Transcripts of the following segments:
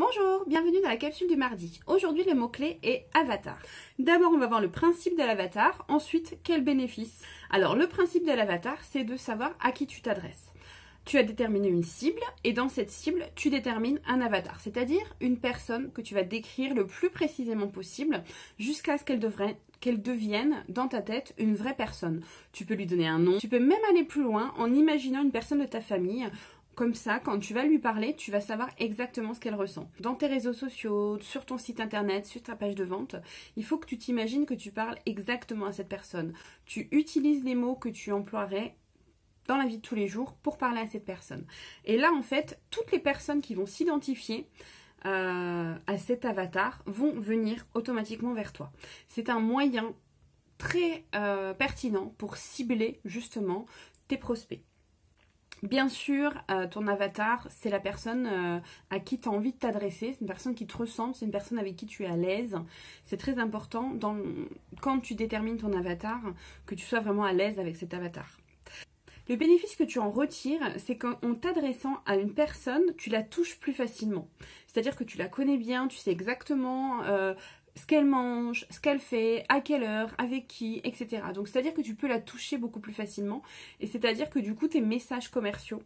Bonjour, bienvenue dans la capsule du mardi. Aujourd'hui, le mot-clé est avatar. D'abord, on va voir le principe de l'avatar, ensuite, quels bénéfices. Alors, le principe de l'avatar, c'est de savoir à qui tu t'adresses. Tu as déterminé une cible et dans cette cible, tu détermines un avatar, c'est-à-dire une personne que tu vas décrire le plus précisément possible jusqu'à ce qu'elle devienne dans ta tête une vraie personne. Tu peux lui donner un nom, tu peux même aller plus loin en imaginant une personne de ta famille. Comme ça, quand tu vas lui parler, tu vas savoir exactement ce qu'elle ressent. Dans tes réseaux sociaux, sur ton site internet, sur ta page de vente, il faut que tu t'imagines que tu parles exactement à cette personne. Tu utilises les mots que tu emploierais dans la vie de tous les jours pour parler à cette personne. Et là, en fait, toutes les personnes qui vont s'identifier à cet avatar vont venir automatiquement vers toi. C'est un moyen très pertinent pour cibler justement tes prospects. Bien sûr, ton avatar, c'est la personne à qui tu as envie de t'adresser, c'est une personne qui te ressemble, c'est une personne avec qui tu es à l'aise. C'est très important quand tu détermines ton avatar, que tu sois vraiment à l'aise avec cet avatar. Le bénéfice que tu en retires, c'est qu'en t'adressant à une personne, tu la touches plus facilement. C'est-à-dire que tu la connais bien, tu sais exactement ce qu'elle mange, ce qu'elle fait, à quelle heure, avec qui, etc. Donc c'est-à-dire que tu peux la toucher beaucoup plus facilement et c'est-à-dire que du coup tes messages commerciaux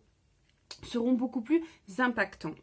seront beaucoup plus impactants.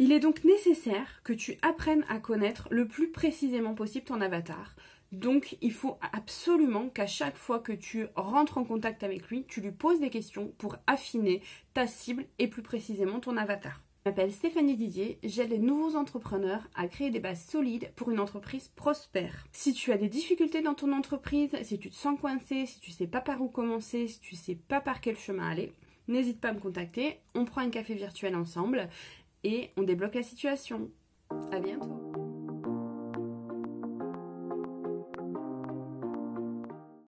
Il est donc nécessaire que tu apprennes à connaître le plus précisément possible ton avatar. Donc il faut absolument qu'à chaque fois que tu rentres en contact avec lui, tu lui poses des questions pour affiner ta cible et plus précisément ton avatar. Je m'appelle Stéphanie Didier, j'aide les nouveaux entrepreneurs à créer des bases solides pour une entreprise prospère. Si tu as des difficultés dans ton entreprise, si tu te sens coincé, si tu ne sais pas par où commencer, si tu ne sais pas par quel chemin aller, n'hésite pas à me contacter, on prend un café virtuel ensemble et on débloque la situation. À bientôt.